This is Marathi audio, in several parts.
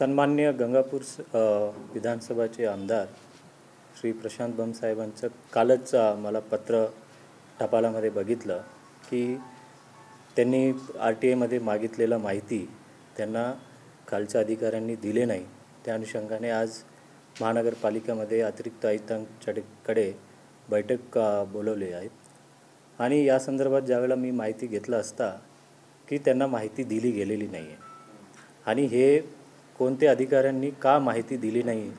सन्मान्य गंगापूर विधानसभाचे आमदार श्री प्रशांत बंब साहेबांचं कालच मला पत्र टपालामध्ये बघितलं की त्यांनी RTIमध्ये मागितलेला माहिती त्यांना खालच्या अधिकाऱ्यांनी दिले नाही। त्या अनुषंगाने आज महानगरपालिकेमध्ये अतिरिक्त आयुक्तांच्याकडे बैठक बोलवली आहे आणि या संदर्भात ज्यावेळेला मी माहिती घेतला असता की त्यांना माहिती दिली गेलेली नाही आहे आणि हे कोणत्या अधिकाऱ्यांनी का माहिती दिली नाही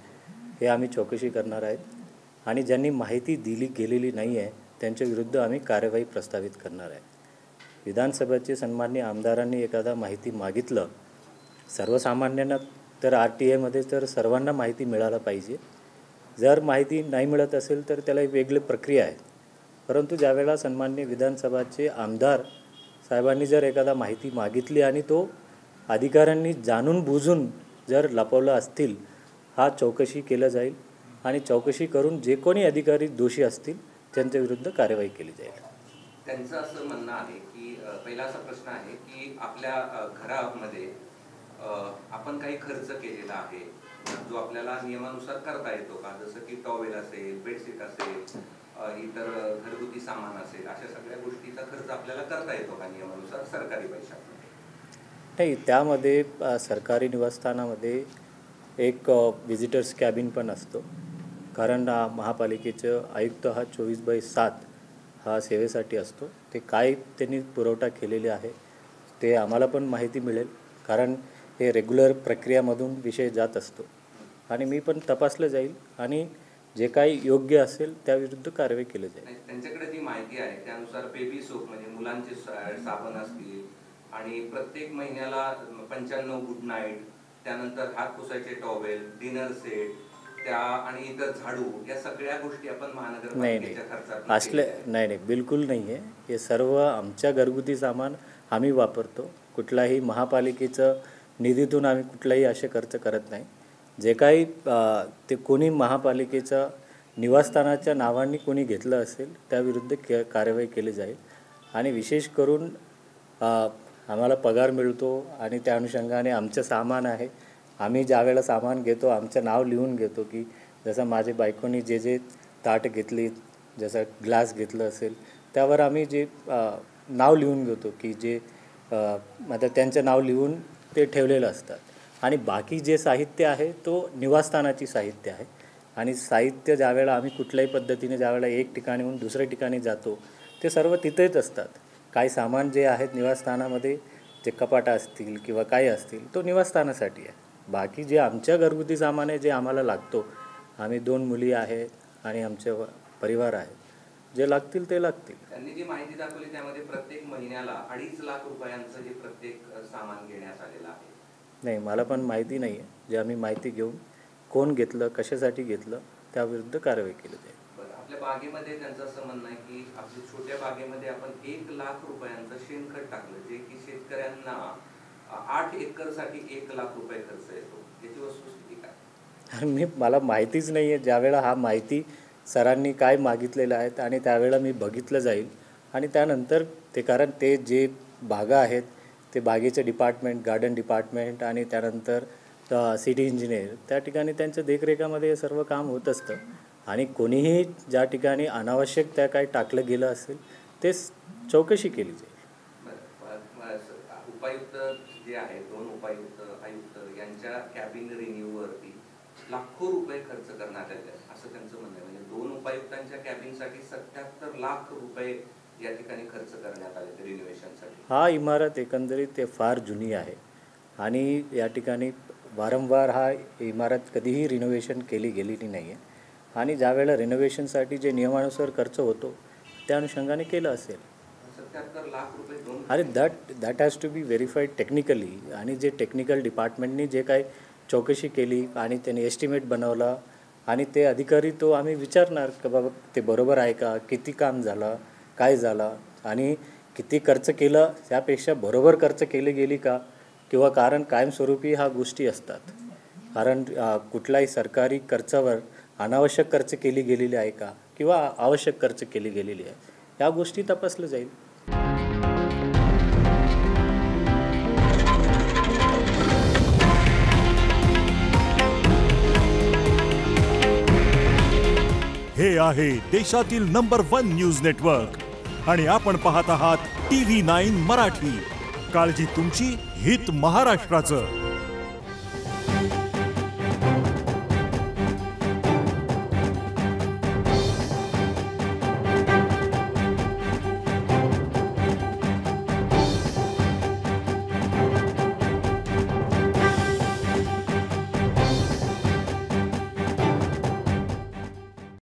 हे आम्ही चौकशी करणार आहोत आणि ज्यांनी माहिती दिली गेलेली नाही आहे त्यांच्या विरुद्ध आम्ही कार्यवाही प्रस्तावित करणार आहे। विधानसभेचे सन्मान्य आमदारांनी एखादा माहिती मागितलं, सर्वसामान्यांना तर RTIमध्ये तर सर्वांना माहिती मिळायला पाहिजे। जर माहिती नाही मिळत असेल तर त्याला एक वेगळी प्रक्रिया आहे, परंतु ज्यावेळेला सन्मान्य विधानसभाचे आमदार साहेबांनी जर एखादा माहिती मागितली आणि तो अधिकाऱ्यांनी जाणून बुजून जर लपवला असतील, हा चौकशी केला जाईल आणि चौकशी करून जे कोणी अधिकारी दोषी असतील त्यांच्या विरुद्ध कार्यवाही केली जाईल। त्यांचं असं म्हणणं आहे की पहिला असा प्रश्न आहे की आपल्या घरामध्ये आपण काही खर्च केलेला आहे जो आपल्याला नियमानुसार करता येतो का, जसं की टॉवेल असेल, बेडशीट असेल, इतर घरगुती सामान असेल, अशा सगळ्या गोष्टीचा खर्च आपल्याला करता येतो का नियमानुसार सरकारी पैशातून? नाही, त्यामध्ये सरकारी निवासस्थानामध्ये एक विजिटर्स कॅबिन पण असतो, कारण महापालिकेचं आयुक्त हा 24/7 हा सेवेसाठी असतो। ते काय त्यांनी पुरवठा केलेले आहे ते आम्हाला पण माहिती मिळेल, कारण हे रेग्युलर प्रक्रियामधून विषय जात असतो आणि मी पण तपासलं जाईल आणि जे काही योग्य असेल त्याविरुद्ध कारवाई केली जाईल। त्यांच्याकडे जी माहिती आहे त्यानुसार बेबी सोप म्हणजे मुलांचे साबण असतील आणि प्रत्येक महिन्याला 95 गुड नाईट, त्यानंतर हात पुसायचे टॉवेल, डिनर सेट, त्या आणि इतर झाडू, या सगळ्या गोष्टी आपण महानगरपालिकेच्या खर्चात असले नाही, बिलकुल नाही आहे। हे सर्व आमच्या घरगुती सामान आम्ही वापरतो, कुठलाही महापालिकेचं निधीतून आम्ही कुठलाही असे खर्च करत नाही। जे काही ते कोणी महापालिकेच्या निवासस्थानाच्या नावाने कोणी घेतलं असेल त्याविरुद्ध कार्यवाही केली जाईल आणि विशेष करून आम्हाला पगार मिळतो आणि त्या अनुषंगाने आमचं सामान आहे, आम्ही ज्यावेळेला सामान घेतो आमचं नाव लिहून घेतो की जसं माझे बायकोनी जे जे ताट घेतली, जसं ग्लास घेतलं असेल त्यावर आम्ही जे नाव लिहून घेतो की जे मतलब त्यांचं नाव लिहून ते ठेवलेलं असतात आणि बाकी जे साहित्य आहे तो निवासस्थानाची साहित्य आहे आणि साहित्य ज्यावेळेला आम्ही कुठल्याही पद्धतीने ज्यावेळेला एक ठिकाणीहून दुसऱ्या ठिकाणी जातो ते सर्व तिथेच असतात। काही सामान जे आहेत निवासस्थानामध्ये, जे कपाटा असतील किंवा काही असतील तो निवासस्थानासाठी आहे, बाकी जे आमच्या घरगुती सामान आहे जे आम्हाला लागतो, आम्ही 2 मुली आहेत आणि आमचे परिवार आहेत, जे लागतील ते लागतील। त्यांनी जी माहिती दाखवली त्यामध्ये प्रत्येक महिन्याला 2.5 लाख रुपयांचं जे प्रत्येक सामान घेण्यात आलेलं आहे। नाही, मला पण माहिती नाही आहे, जे आम्ही माहिती घेऊन कोण घेतलं, कशासाठी घेतलं त्याविरुद्ध कारवाई केली जाईल। आपल्या बागेमध्ये त्यांचं असं म्हणणं आहे की आपल्या छोट्या बागेमध्ये आपण 1 लाख रुपयांचं शेणखत टाकलं, जे की शेतकऱ्यांना 8 एकरसाठी 1 लाख रुपये खर्च येतो, याची वस्तुस्थिती काय? मला माहितीच नाही आहे। ज्यावेळेला हा माहिती सरांनी काय मागितलेलं आहे आणि त्यावेळेला मी बघितलं जाईल आणि त्यानंतर ते, कारण ते जे बागा आहेत ते बागेचे डिपार्टमेंट, गार्डन डिपार्टमेंट आणि त्यानंतर सिटी इंजिनियर, त्या ठिकाणी त्यांच्या देखरेखामध्ये हे सर्व काम होत असतं आणि कोणीही ज्या ठिकाणी अनावश्यक त्या काय टाकलं गेलं असेल ते चौकशी केली जाईल। उपायुक्त जे आहे, 2 उपायुक्त आयुक्त यांच्या कॅबिन रिन्यूवरती लाखो रुपये खर्च करण्यात आले असं त्यांचं म्हणणं आहे। म्हणजे 2 उपायुक्तांच्या कॅबिनसाठी 77 लाख रुपये या ठिकाणी खर्च करण्यात आले रिनोव्हेशनसाठी। हा इमारत एकंदरीत ते फार जुनी आहे आणि या ठिकाणी वारंवार हा इमारत कधीही रिनोव्हेशन केली गेलेली नाही आहे आणि ज्यावेळेला रिनोव्हेशनसाठी जे नियमानुसार खर्च होतो त्या अनुषंगाने केलं असेल। 77 लाख रुपये अरे that has to be verified technically आणि जे टेक्निकल डिपार्टमेंटनी जे काही चौकशी केली आणि त्याने एस्टिमेट बनवला आणि ते अधिकारी तो आम्ही विचारणार की बाबा ते बरोबर आहे का, किती काम झालं, काय झालं आणि किती खर्च केलं, त्यापेक्षा बरोबर खर्च केली गेली का, किंवा कारण कायमस्वरूपी ह्या गोष्टी असतात, कारण कुठल्याही सरकारी खर्चावर अनावश्यक खर्च केली गेलेली आहे का किंवा आवश्यक खर्च केली गेलेली आहे, या गोष्टी तपासल्या जाईल। हे आहे देशातील नंबर 1 न्यूज नेटवर्क आणि आपण पाहत आहात TV9 मराठी. काळजी तुमची, हित महाराष्ट्राचं.